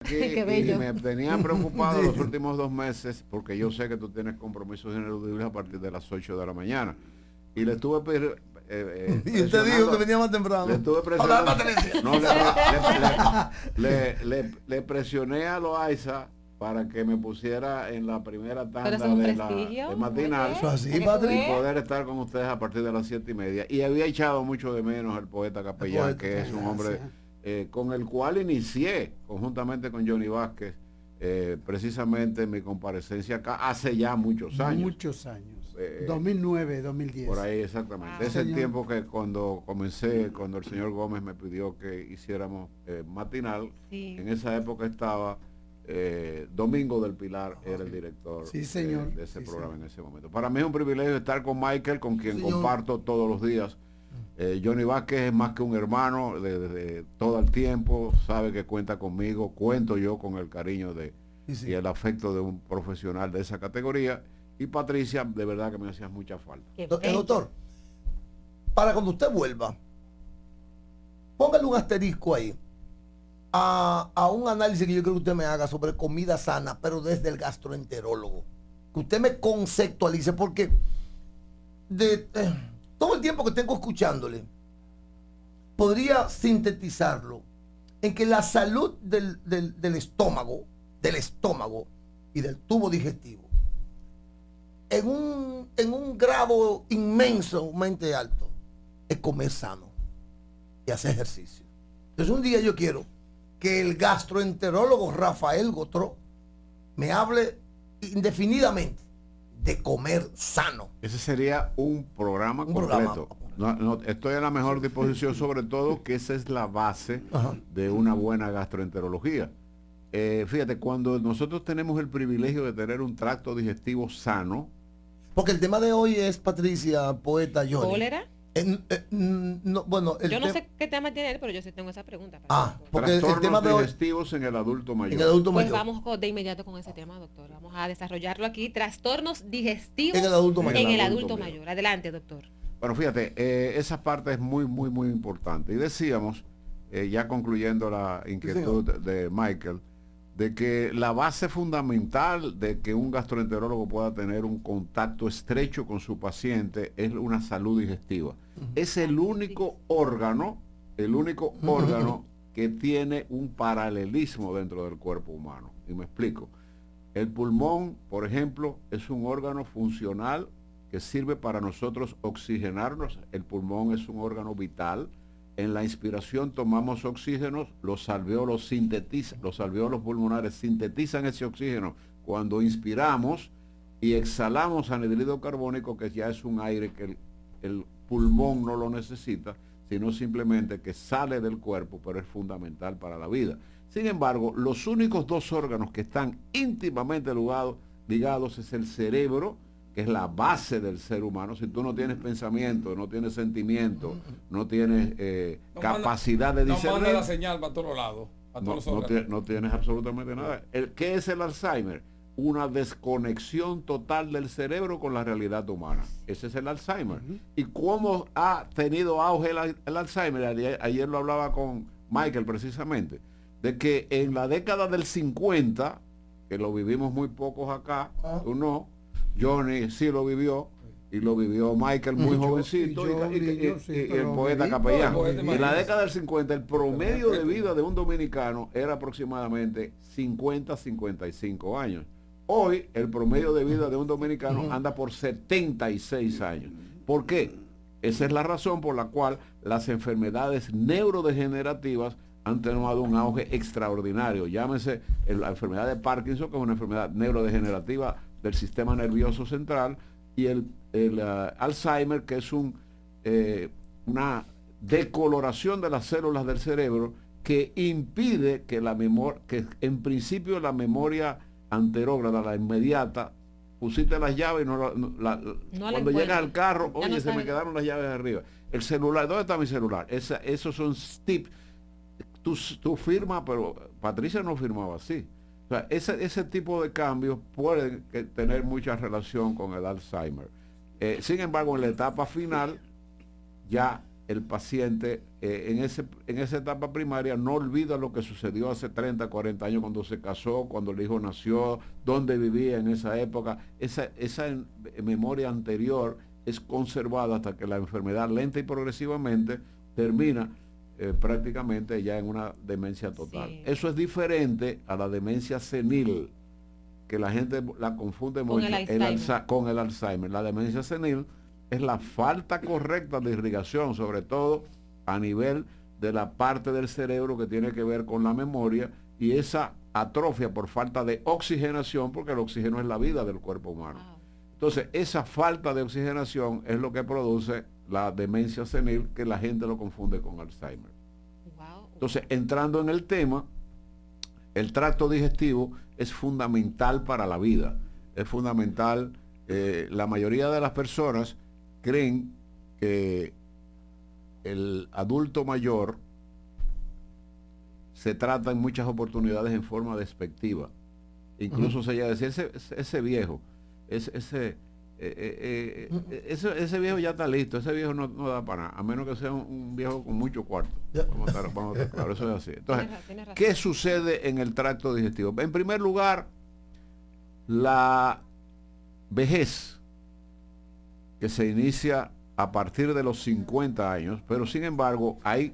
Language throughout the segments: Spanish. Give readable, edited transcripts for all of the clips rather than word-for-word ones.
aquí Qué y bello. me tenía preocupado los últimos 2 meses porque yo sé que tú tienes compromisos ineludibles a partir de las 8 de la mañana. Y le estuve Y usted dijo que presionando, venía más le temprano. estuve Hablar presionando. Patricia. No, le presioné a Loaiza para que me pusiera en la primera Pero eso tanda es un de prestigio. matinal Eso es así, Para que tú Patri. y veas. poder estar con ustedes a partir de las 7:30. Y había echado mucho de menos al poeta Capellán, que es un hombre con el cual inicié conjuntamente con Johnny Vázquez precisamente mi comparecencia acá hace ya muchos años. Muchos años. Eh, 2009, 2010. Por ahí exactamente. Wow. Es el Señor. tiempo que cuando comencé, cuando el señor Gómez me pidió que hiciéramos matinal, Sí. en esa época estaba Domingo del Pilar, era el director Sí, señor. de ese Sí, programa señor. en ese momento. Para mí es un privilegio estar con Michael, con quien Señor. comparto todos los días. Johnny Vázquez es más que un hermano de todo el tiempo, sabe que cuenta conmigo, cuento yo con el cariño y el afecto de un profesional de esa categoría. Y Patricia, de verdad que me hacía mucha falta. Qué bello. Doctor, para cuando usted vuelva, póngale un asterisco ahí a un análisis que yo creo que usted me haga sobre comida sana, pero desde el gastroenterólogo. Que usted me conceptualice, porque todo el tiempo que tengo escuchándole, podría sintetizarlo en que la salud del estómago y del tubo digestivo, en un grado inmensamente alto, es comer sano y hacer ejercicio. Entonces un día yo quiero que el gastroenterólogo Rafael Gotró me hable indefinidamente de comer sano. Ese sería un programa Un completo. programa. No, estoy en la mejor disposición, sobre todo que esa es la base Ajá. de una buena gastroenterología. Fíjate, cuando nosotros tenemos el privilegio de tener un tracto digestivo sano, Porque el tema de hoy es, Patricia, poeta Johnny. ¿Cólera? No, bueno, Yo no sé qué tema tiene él, pero yo sí tengo esa pregunta. Porque el trastornos tema de hoy digestivos en el adulto mayor. en el adulto Pues mayor. vamos de inmediato con ese tema, doctor. Vamos a desarrollarlo aquí. Trastornos digestivos En el adulto mayor. en el adulto mayor. Adelante, doctor. Bueno, fíjate, esa parte es muy, muy, muy importante. Y decíamos, ya concluyendo la inquietud de Michael, de que la base fundamental de que un gastroenterólogo pueda tener un contacto estrecho con su paciente es una salud digestiva. Es el único órgano que tiene un paralelismo dentro del cuerpo humano. Y me explico. El pulmón, por ejemplo, es un órgano funcional que sirve para nosotros oxigenarnos. El pulmón es un órgano vital. En la inspiración tomamos oxígeno, los alveolos pulmonares sintetizan ese oxígeno cuando inspiramos y exhalamos anhídrido carbónico, que ya es un aire que el pulmón no lo necesita, sino simplemente que sale del cuerpo, pero es fundamental para la vida. Sin embargo, los únicos dos órganos que están íntimamente ligados es el cerebro, que es la base del ser humano. Si tú no tienes pensamiento, no tienes sentimiento, no tienes capacidad de discernir, no manda la señal para todos lados, a todos los órganos. no tienes absolutamente nada. ¿Qué es el Alzheimer? Una desconexión total del cerebro con la realidad humana. Ese es el Alzheimer. ¿Y cómo ha tenido auge el Alzheimer? Ayer lo hablaba con Michael precisamente, de que en la década del 50, que lo vivimos muy pocos acá, tú no, Johnny sí lo vivió, y lo vivió Michael muy jovencito, y el poeta Capellán. En la década del 50, el promedio de vida de un dominicano era aproximadamente 50-55 años. Hoy, el promedio de vida de un dominicano anda por 76 años. ¿Por qué? Esa es la razón por la cual las enfermedades neurodegenerativas han tenido un auge extraordinario. Llámese la enfermedad de Parkinson, que es una enfermedad neurodegenerativa del sistema nervioso central, y el Alzheimer, que es una decoloración de las células del cerebro que impide que que en principio la memoria anterógrada, la inmediata, pusiste las llaves y cuando llegas al carro, oye, no se me quedaron las llaves arriba. El celular, ¿dónde está mi celular? Esos son tips. Tú firmas, pero Patricia no firmaba así. O sea, ese tipo de cambios pueden tener mucha relación con el Alzheimer. Sin embargo, en la etapa final, ya el paciente en esa etapa primaria no olvida lo que sucedió hace 30, 40 años cuando se casó, cuando el hijo nació, dónde vivía en esa época. Esa memoria anterior es conservada hasta que la enfermedad lenta y progresivamente termina prácticamente ya en una demencia total. Sí. Eso es diferente a la demencia senil, que la gente la confunde mucho con el Alzheimer. La demencia senil es la falta correcta de irrigación, sobre todo a nivel de la parte del cerebro que tiene que ver con la memoria, y esa atrofia por falta de oxigenación, porque el oxígeno es la vida del cuerpo humano. Wow. Entonces, esa falta de oxigenación es lo que produce la demencia senil, que la gente lo confunde con Alzheimer. Wow. Entonces, entrando en el tema, el tracto digestivo es fundamental para la vida. Es fundamental. La mayoría de las personas creen que el adulto mayor se trata en muchas oportunidades en forma despectiva. Incluso se llega a decir, ese viejo, ese viejo ya está listo, ese viejo no da para nada, a menos que sea un viejo con mucho cuarto. Vamos a estar claro, eso es así. Entonces, ¿qué sucede en el tracto digestivo? En primer lugar, la vejez, que se inicia a partir de los 50 años, pero sin embargo hay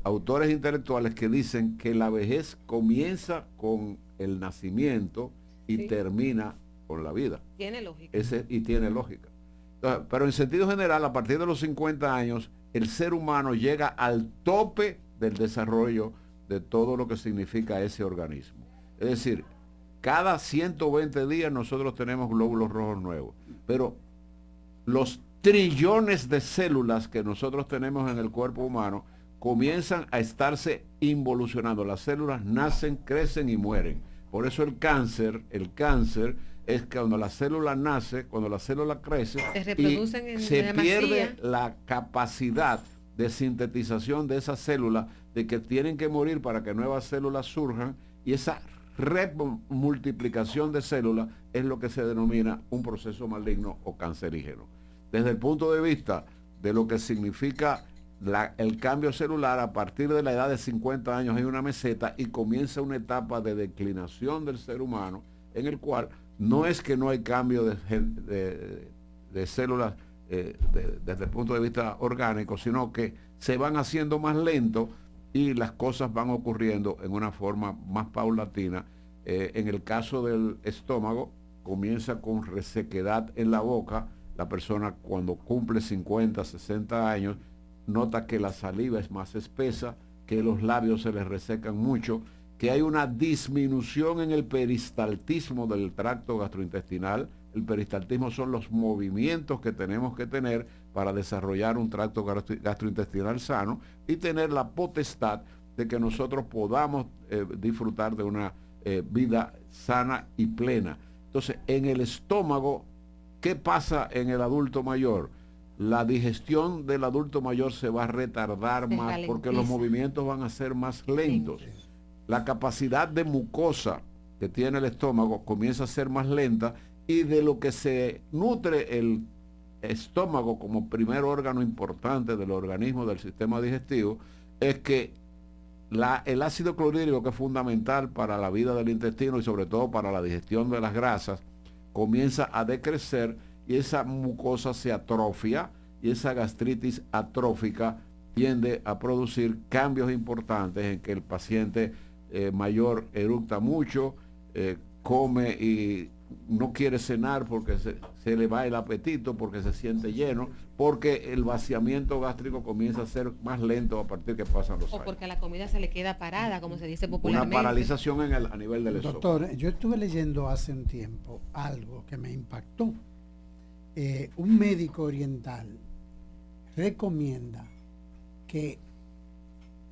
autores intelectuales que dicen que la vejez comienza con el nacimiento y termina con la vida. Tiene lógica. Tiene lógica. Entonces, pero en sentido general, a partir de los 50 años, el ser humano llega al tope del desarrollo de todo lo que significa ese organismo. Es decir, cada 120 días nosotros tenemos glóbulos rojos nuevos, pero los trillones de células que nosotros tenemos en el cuerpo humano comienzan a estarse involucionando. Las células nacen, crecen y mueren. Por eso el cáncer es que cuando la célula nace, cuando la célula crece, se reproducen se pierde la capacidad de sintetización de esas células, de que tienen que morir para que nuevas células surjan, y esa remultiplicación de células es lo que se denomina un proceso maligno o cancerígeno. Desde el punto de vista de lo que significa el cambio celular, a partir de la edad de 50 años hay una meseta y comienza una etapa de declinación del ser humano, en el cual no es que no hay cambio de células desde el punto de vista orgánico, sino que se van haciendo más lentos y las cosas van ocurriendo en una forma más paulatina. En el caso del estómago, comienza con resequedad en la boca. La persona cuando cumple 50, 60 años, nota que la saliva es más espesa, que los labios se les resecan mucho, que hay una disminución en el peristaltismo del tracto gastrointestinal. El peristaltismo son los movimientos que tenemos que tener para desarrollar un tracto gastrointestinal sano y tener la potestad de que nosotros podamos disfrutar de una vida sana y plena. Entonces, en el estómago, ¿qué pasa en el adulto mayor? La digestión del adulto mayor se va a retardar más porque los movimientos van a ser más lentos. La capacidad de mucosa que tiene el estómago comienza a ser más lenta, y de lo que se nutre el estómago como primer órgano importante del organismo del sistema digestivo es que el ácido clorhídrico, que es fundamental para la vida del intestino y sobre todo para la digestión de las grasas, comienza a decrecer y esa mucosa se atrofia, y esa gastritis atrófica tiende a producir cambios importantes en que el paciente mayor eructa mucho, come y no quiere cenar porque se le va el apetito, porque se siente lleno, porque el vaciamiento gástrico comienza a ser más lento a partir que pasan los años. O porque la comida se le queda parada, como se dice popularmente. Una paralización a nivel del estómago. Doctor, yo estuve leyendo hace un tiempo algo que me impactó. Un médico oriental recomienda que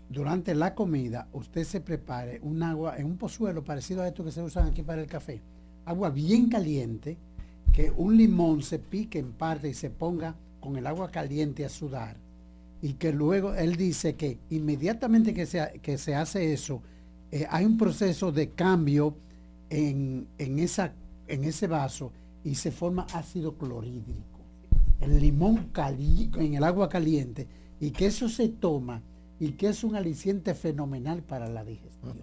durante la comida usted se prepare un agua en un pozuelo parecido a esto que se usan aquí para el café, agua bien caliente, que un limón se pique en parte y se ponga con el agua caliente a sudar, y que luego él dice que inmediatamente que se hace eso, hay un proceso de cambio en ese vaso y se forma ácido clorhídrico. el limón en el agua caliente, y que eso se toma y que es un aliciente fenomenal para la digestión.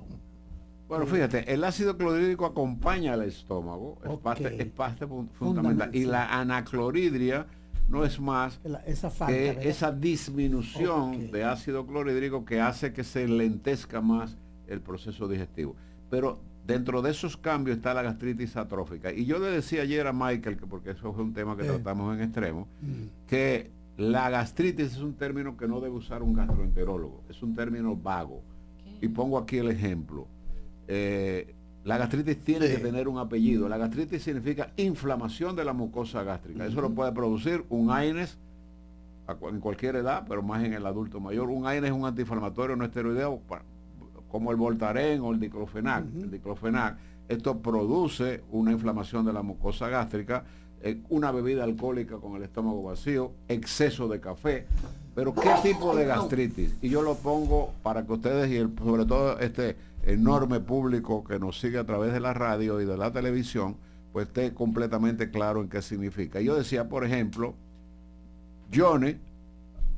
Bueno, fíjate, el ácido clorhídrico acompaña al estómago, es parte fundamental. Y la anacloridria no es más que esa disminución de ácido clorhídrico que hace que se lentezca más el proceso digestivo. Pero dentro de esos cambios está la gastritis atrófica. Y yo le decía ayer a Michael, que porque eso fue un tema que tratamos en extremo, que la gastritis es un término que no debe usar un gastroenterólogo, es un término vago. Y pongo aquí el ejemplo. La gastritis tiene que tener un apellido. La gastritis significa inflamación de la mucosa gástrica. Eso lo puede producir un AINES en cualquier edad, pero más en el adulto mayor. Un AINES es un antiinflamatorio no esteroideo como el Voltaren o el diclofenac. El diclofenac, esto produce una inflamación de la mucosa gástrica, una bebida alcohólica con el estómago vacío, exceso de café. Pero ¿qué tipo de gastritis? Y yo lo pongo para que ustedes y sobre todo este enorme público que nos sigue a través de la radio y de la televisión, pues esté completamente claro en qué significa. Yo decía, por ejemplo, Johnny,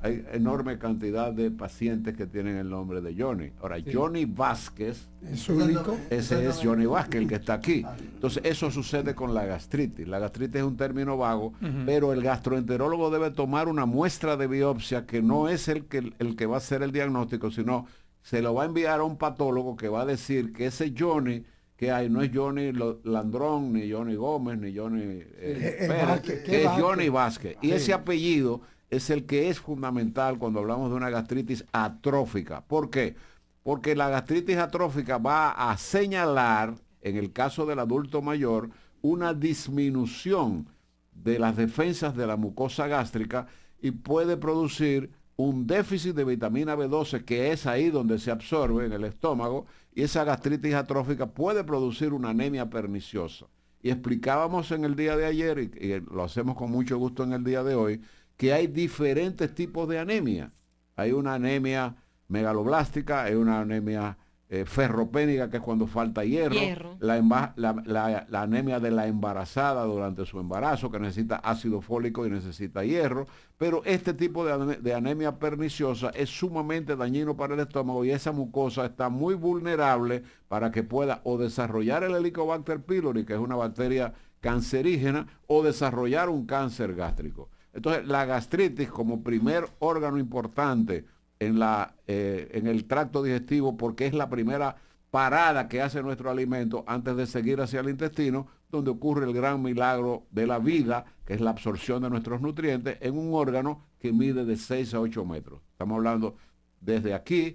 hay enorme cantidad de pacientes que tienen el nombre de Johnny. Ahora, Johnny Vázquez, es único. Ese es Johnny Vázquez, el que está aquí. Entonces, eso sucede con la gastritis. La gastritis es un término vago, pero el gastroenterólogo debe tomar una muestra de biopsia que no es el que va a hacer el diagnóstico, sino se lo va a enviar a un patólogo que va a decir que ese Johnny que hay no es Johnny Landrón, ni Johnny Gómez, ni Johnny Pérez, que es Johnny Vázquez. Y ese apellido es el que es fundamental cuando hablamos de una gastritis atrófica. ¿Por qué? Porque la gastritis atrófica va a señalar, en el caso del adulto mayor, una disminución de las defensas de la mucosa gástrica y puede producir un déficit de vitamina B12, que es ahí donde se absorbe en el estómago, y esa gastritis atrófica puede producir una anemia perniciosa. Y explicábamos en el día de ayer, y lo hacemos con mucho gusto en el día de hoy, que hay diferentes tipos de anemia. Hay una anemia megaloblástica, hay una anemia ferropénica, que es cuando falta hierro. La anemia de la embarazada durante su embarazo, que necesita ácido fólico y necesita hierro. Pero este tipo de anemia perniciosa es sumamente dañino para el estómago, y esa mucosa está muy vulnerable para que pueda o desarrollar el Helicobacter pylori, que es una bacteria cancerígena, o desarrollar un cáncer gástrico. Entonces, la gastritis como primer órgano importante en el tracto digestivo, porque es la primera parada que hace nuestro alimento antes de seguir hacia el intestino, donde ocurre el gran milagro de la vida, que es la absorción de nuestros nutrientes en un órgano que mide de 6 a 8 metros. Estamos hablando desde aquí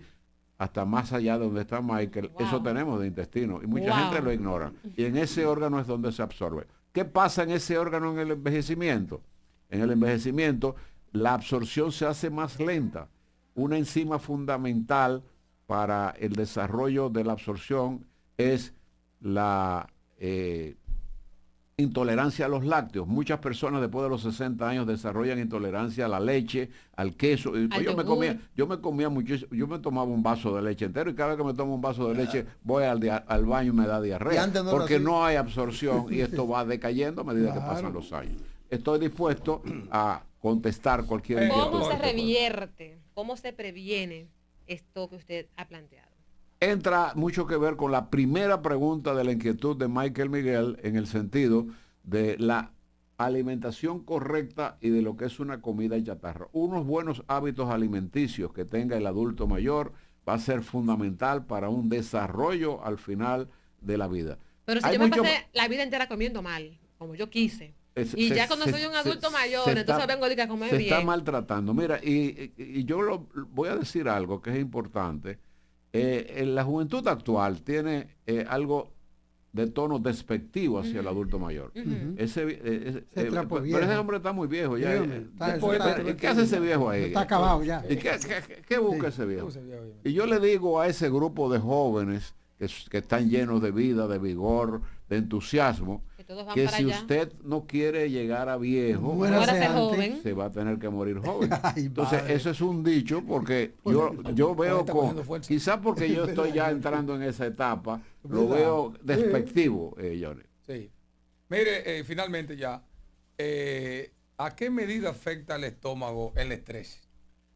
hasta más allá de donde está Michael. Wow. Eso tenemos de intestino y mucha gente lo ignora. Y en ese órgano es donde se absorbe. ¿Qué pasa en ese órgano en el envejecimiento? En el envejecimiento la absorción se hace más lenta. Una enzima fundamental para el desarrollo de la absorción es la intolerancia a los lácteos. Muchas personas después de los 60 años desarrollan intolerancia a la leche, al queso. Yo me comía muchísimo, yo me tomaba un vaso de leche entero, y cada vez que me tomo un vaso de leche voy al baño y me da diarrea, porque no hay absorción, y esto va decayendo a medida que pasan los años. Estoy dispuesto a contestar cualquier inquietud. ¿Cómo se revierte? ¿Cómo se previene esto que usted ha planteado? Entra mucho que ver con la primera pregunta de la inquietud de Michael Miguel, en el sentido de la alimentación correcta y de lo que es una comida chatarra. Unos buenos hábitos alimenticios que tenga el adulto mayor va a ser fundamental para un desarrollo al final de la vida. Pero si yo me pasé la vida entera comiendo mal, como yo quise, ya cuando soy un adulto mayor, entonces vengo a comer bien. Se está maltratando. Mira, y yo voy a decir algo que es importante. En la juventud actual tiene algo de tono despectivo hacia el adulto mayor. Pero ese hombre está muy viejo ya. ¿Qué hace ese viejo ahí? Está acabado ya. ¿Y qué busca ese viejo? Y yo le digo a ese grupo de jóvenes que están llenos de vida, de vigor, de entusiasmo, que si usted no quiere llegar a viejo, se va a tener que morir joven. Entonces, eso es un dicho, porque yo veo quizás porque yo estoy ya entrando en esa etapa, lo veo despectivo, Johnny. Sí. Mire, finalmente ya, ¿A qué medida afecta el estómago el estrés?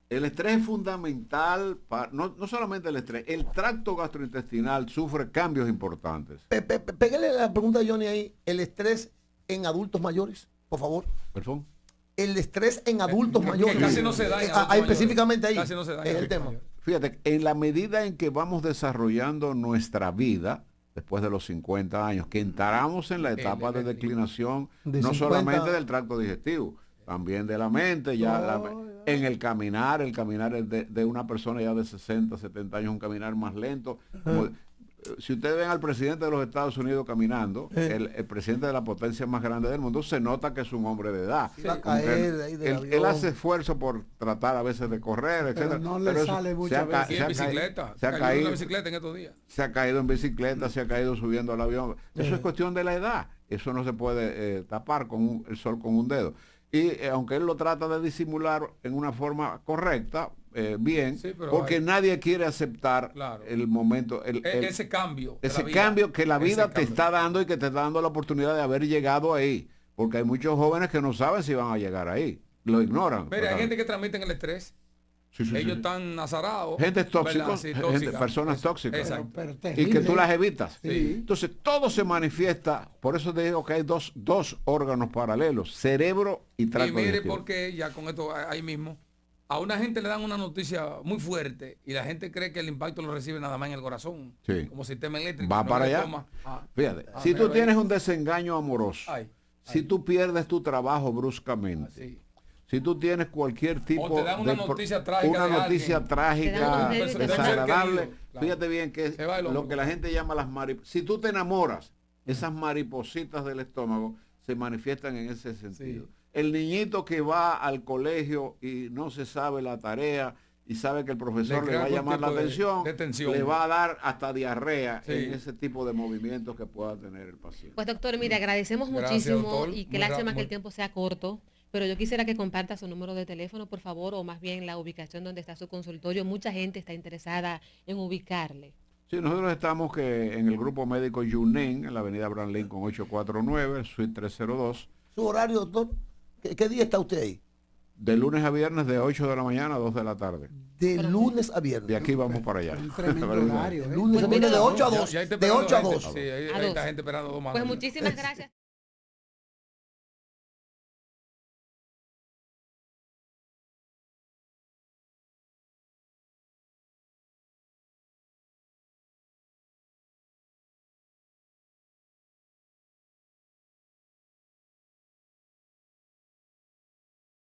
El estrés es fundamental, no solamente el estrés, el tracto gastrointestinal sufre cambios importantes. Pégale la pregunta de Johnny ahí, el estrés en adultos mayores, por favor. ¿Perdón? El estrés en adultos mayores. Que casi no se da en adultos específicamente ahí. Casi no se da en es el adultos tema. mayores. Fíjate, en la medida en que vamos desarrollando nuestra vida, después de los 50 años, que entramos en la etapa de declinación, De no 50. solamente del tracto digestivo, también de la mente, en el caminar de una persona ya de 60, 70 años, un caminar más lento. Si ustedes ven al presidente de los Estados Unidos caminando, el presidente de la potencia más grande del mundo, se nota que es un hombre de edad. Va a caer de ahí del Él avión. hace esfuerzo por tratar a veces de correr, Pero etcétera. no le Pero sale eso muchas veces. Y en bicicleta. se ha Cayó en caído. una bicicleta en estos días. Se ha caído en bicicleta, se ha caído subiendo al avión. Eso es cuestión de la edad. Eso no se puede tapar con el sol con un dedo. Y aunque él lo trata de disimular en una forma correcta, bien, Sí, pero porque nadie quiere aceptar Claro. el momento, Ese cambio. de la ese vida. cambio que la vida Ese te cambio. está dando y que te está dando la oportunidad de haber llegado ahí. Porque hay muchos jóvenes que no saben si van a llegar ahí. Lo ignoran. Mira, hay gente que transmite el estrés. Sí, sí, Ellos sí. están azarados. Gente tóxica, ¿verdad? Sí, gente- tóxica. personas Eso, tóxicas. Exacto. Pero Y terrible. que tú las evitas. Sí. Entonces todo se manifiesta, por eso te digo que hay dos órganos paralelos, cerebro y Y tracto mire digestivo. porque ya con esto ahí mismo, a una gente le dan una noticia muy fuerte y la gente cree que el impacto lo recibe nada más en el corazón, Sí. como sistema eléctrico. Va no para le allá. toma. Fíjate, si tú pero tienes un desengaño amoroso, Ay, si tú pierdes tu trabajo bruscamente, sí. si tú tienes cualquier tipo te dan una de noticia trágica una de noticia alguien. Te dan trágica, un débil de desagradable, querido, claro. fíjate bien que Se va el hombre. lo que la gente llama las maripositas. Si tú te enamoras, esas maripositas del estómago se manifiestan en ese sentido. Sí. El niñito que va al colegio y no se sabe la tarea y sabe que el profesor le crea va a algún llamar la tipo de atención, tensión. le va a dar hasta diarrea Sí. en ese tipo de movimientos que pueda tener el paciente. Pues doctor, mire, agradecemos Gracias, muchísimo doctor. y qué Muy lástima que muy- el tiempo sea corto, pero yo quisiera que comparta su número de teléfono, por favor, o más bien la ubicación donde está su consultorio. Mucha gente está interesada en ubicarle. Sí, nosotros estamos en el grupo médico Yunen, en la avenida Abraham Lincoln 849, suite 302, Su horario, doctor, ¿qué día está usted ahí? de lunes a viernes de 8 de la mañana a 2 de la tarde. De lunes a viernes. De aquí vamos para allá. Un tremendo horario. De lunes a Pues viernes de mira, 8 a Ya- 2. ya hay De 8 a 2. Sí, hay A dos. gente esperando 2 más. Pues muchísimas gracias.